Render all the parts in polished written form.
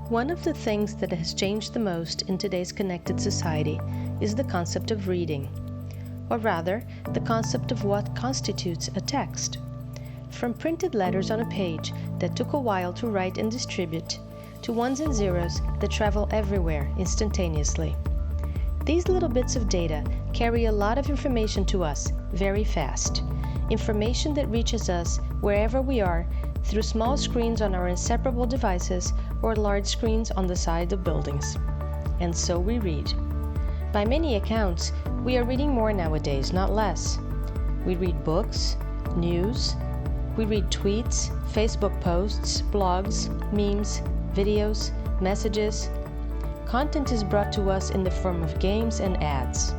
One of the things that has changed the most in today's connected society is the concept of reading, or rather, the concept of what constitutes a text. From printed letters on a page that took a while to write and distribute, to ones and zeros that travel everywhere instantaneously. These little bits of data carry a lot of information to us very fast. Information that reaches us wherever we are through small screens on our inseparable devices or large screens on the side of buildings. And so we read. By many accounts, we are reading more nowadays, not less. We read books, news, we read tweets, Facebook posts, blogs, memes, videos, messages. Content is brought to us in the form of games and ads.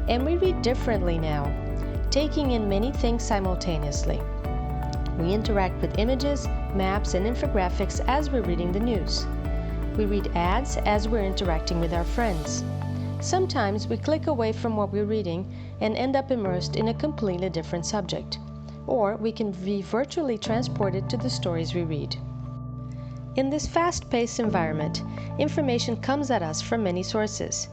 And we read differently now, taking in many things simultaneously. We interact with images, maps, and infographics as we're reading the news. We read ads as we're interacting with our friends. Sometimes we click away from what we're reading and end up immersed in a completely different subject. Or we can be virtually transported to the stories we read. In this fast-paced environment, information comes at us from many sources.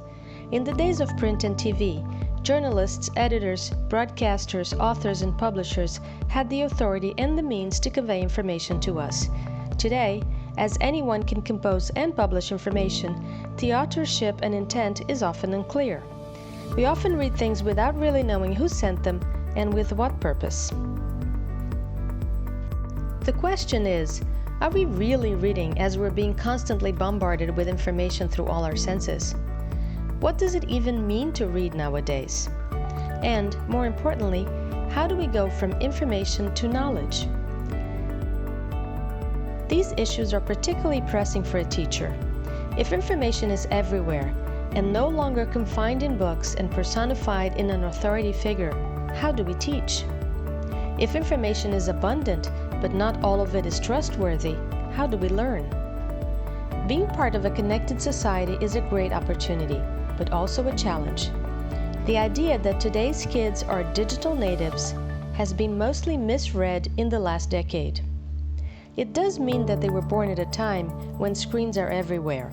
In the days of print and TV, journalists, editors, broadcasters, authors, and publishers had the authority and the means to convey information to us. Today, as anyone can compose and publish information, the authorship and intent is often unclear. We often read things without really knowing who sent them and with what purpose. The question is, are we really reading as we're being constantly bombarded with information through all our senses? What does it even mean to read nowadays? And, more importantly, how do we go from information to knowledge? These issues are particularly pressing for a teacher. If information is everywhere and no longer confined in books and personified in an authority figure, how do we teach? If information is abundant, but not all of it is trustworthy, how do we learn? Being part of a connected society is a great opportunity, but also a challenge. The idea that today's kids are digital natives has been mostly misread in the last decade. It does mean that they were born at a time when screens are everywhere.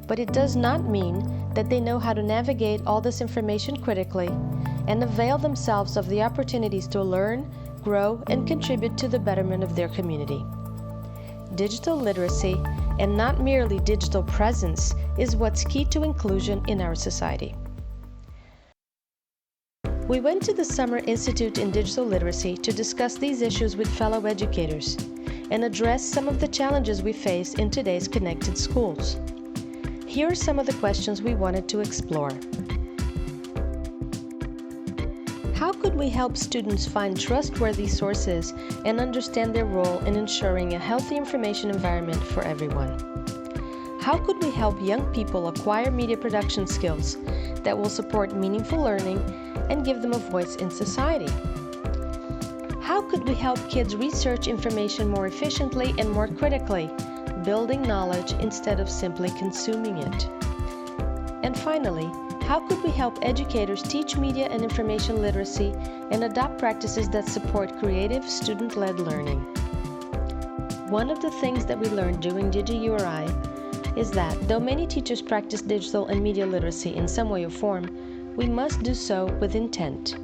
But it does not mean that they know how to navigate all this information critically and avail themselves of the opportunities to learn, grow, and contribute to the betterment of their community. Digital literacy, and not merely digital presence, is what's key to inclusion in our society. We went to the Summer Institute in Digital Literacy to discuss these issues with fellow educators and address some of the challenges we face in today's connected schools. Here are some of the questions we wanted to explore. How could we help students find trustworthy sources and understand their role in ensuring a healthy information environment for everyone? How could we help young people acquire media production skills that will support meaningful learning and give them a voice in society? How could we help kids research information more efficiently and more critically, building knowledge instead of simply consuming it? And finally, how could we help educators teach media and information literacy and adopt practices that support creative, student-led learning? One of the things that we learned during DigiURI is that, though many teachers practice digital and media literacy in some way or form, we must do so with intent.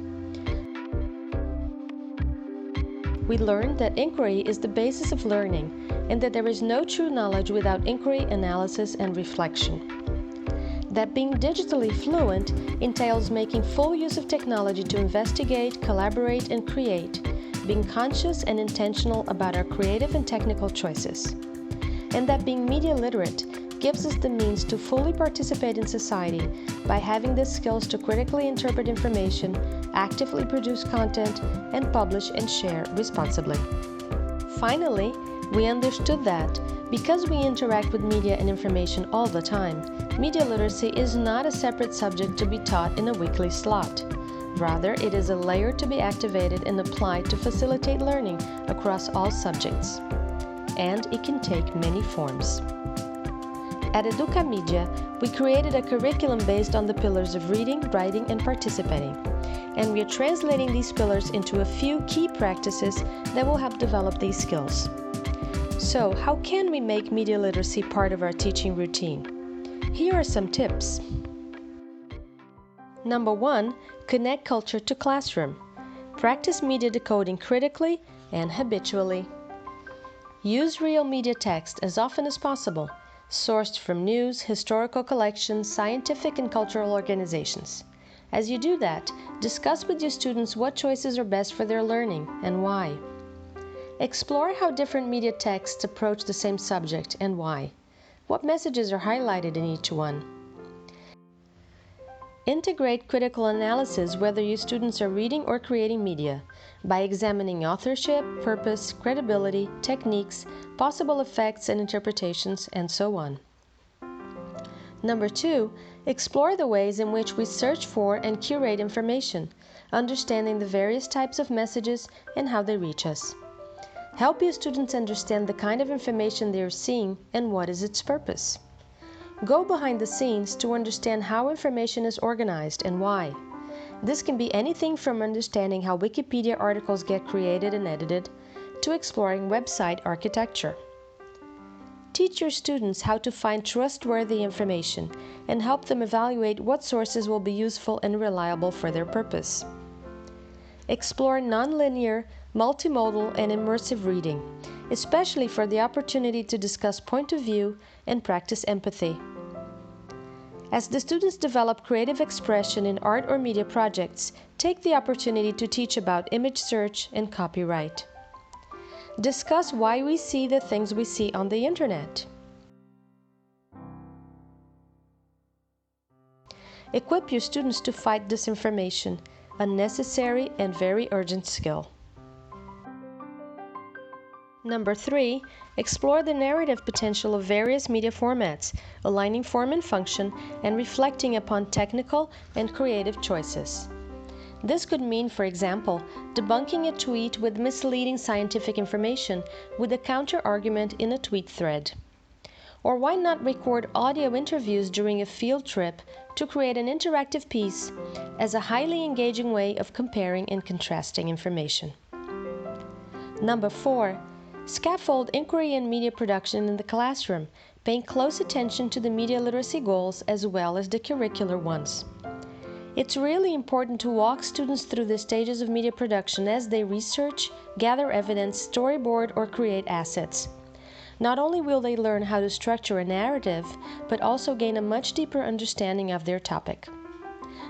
We learned that inquiry is the basis of learning and that there is no true knowledge without inquiry, analysis, and reflection. That being digitally fluent entails making full use of technology to investigate, collaborate, and create, being conscious and intentional about our creative and technical choices. And that being media literate gives us the means to fully participate in society by having the skills to critically interpret information, actively produce content, and publish and share responsibly. Finally, we understood that because we interact with media and information all the time, media literacy is not a separate subject to be taught in a weekly slot. Rather, it is a layer to be activated and applied to facilitate learning across all subjects. And it can take many forms. At EducaMedia, we created a curriculum based on the pillars of reading, writing, and participating. And we are translating these pillars into a few key practices that will help develop these skills. So, how can we make media literacy part of our teaching routine? Here are some tips. Number 1, connect culture to classroom. Practice media decoding critically and habitually. Use real media text as often as possible, sourced from news, historical collections, scientific and cultural organizations. As you do that, discuss with your students what choices are best for their learning and why. Explore how different media texts approach the same subject and why. What messages are highlighted in each one? Integrate critical analysis whether your students are reading or creating media by examining authorship, purpose, credibility, techniques, possible effects and interpretations, and so on. Number 2, explore the ways in which we search for and curate information, understanding the various types of messages and how they reach us. Help your students understand the kind of information they are seeing and what is its purpose. Go behind the scenes to understand how information is organized and why. This can be anything from understanding how Wikipedia articles get created and edited to exploring website architecture. Teach your students how to find trustworthy information and help them evaluate what sources will be useful and reliable for their purpose. Explore nonlinear, multimodal, and immersive reading, especially for the opportunity to discuss point of view and practice empathy. As the students develop creative expression in art or media projects, take the opportunity to teach about image search and copyright. Discuss why we see the things we see on the internet. Equip your students to fight disinformation, a necessary and very urgent skill. Number 3, explore the narrative potential of various media formats, aligning form and function, and reflecting upon technical and creative choices. This could mean, for example, debunking a tweet with misleading scientific information with a counter-argument in a tweet thread. Or why not record audio interviews during a field trip to create an interactive piece as a highly engaging way of comparing and contrasting information. Number 4, scaffold inquiry and media production in the classroom, paying close attention to the media literacy goals as well as the curricular ones. It's really important to walk students through the stages of media production as they research, gather evidence, storyboard, or create assets. Not only will they learn how to structure a narrative, but also gain a much deeper understanding of their topic.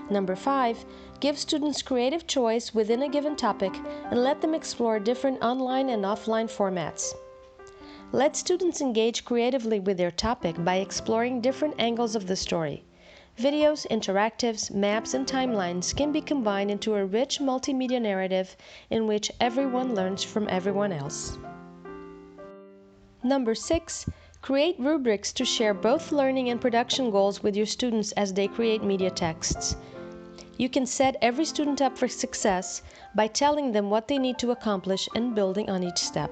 Number 5, give students creative choice within a given topic and let them explore different online and offline formats. Let students engage creatively with their topic by exploring different angles of the story. Videos, interactives, maps, and timelines can be combined into a rich multimedia narrative in which everyone learns from everyone else. Number 6, create rubrics to share both learning and production goals with your students as they create media texts. You can set every student up for success by telling them what they need to accomplish and building on each step.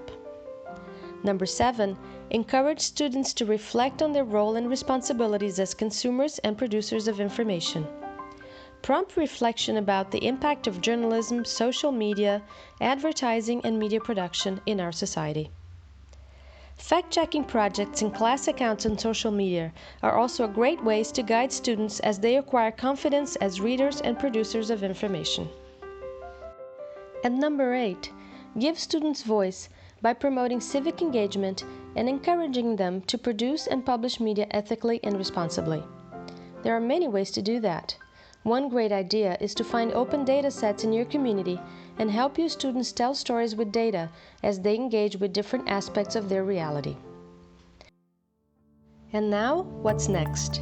Number 7, encourage students to reflect on their role and responsibilities as consumers and producers of information. Prompt reflection about the impact of journalism, social media, advertising, and media production in our society. Fact-checking projects and class accounts on social media are also great ways to guide students as they acquire confidence as readers and producers of information. And number 8, give students voice by promoting civic engagement and encouraging them to produce and publish media ethically and responsibly. There are many ways to do that. One great idea is to find open data sets in your community and help your students tell stories with data as they engage with different aspects of their reality. And now, what's next?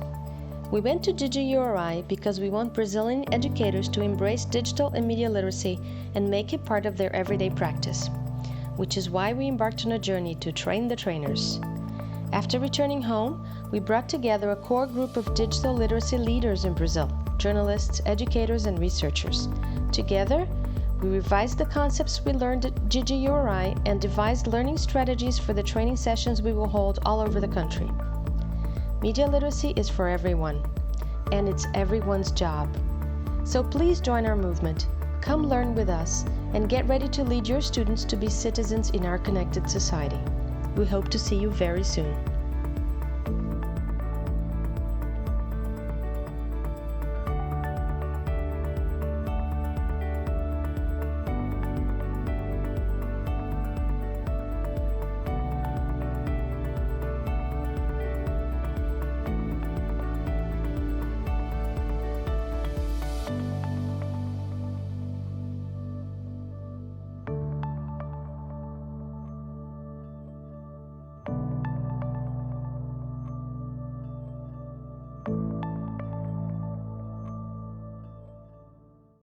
We went to GGURI because we want Brazilian educators to embrace digital and media literacy and make it part of their everyday practice, which is why we embarked on a journey to train the trainers. After returning home, we brought together a core group of digital literacy leaders in Brazil, journalists, educators, and researchers. Together, we revised the concepts we learned at GGURI and devised learning strategies for the training sessions we will hold all over the country. Media literacy is for everyone, and it's everyone's job. So please join our movement, come learn with us, and get ready to lead your students to be citizens in our connected society. We hope to see you very soon.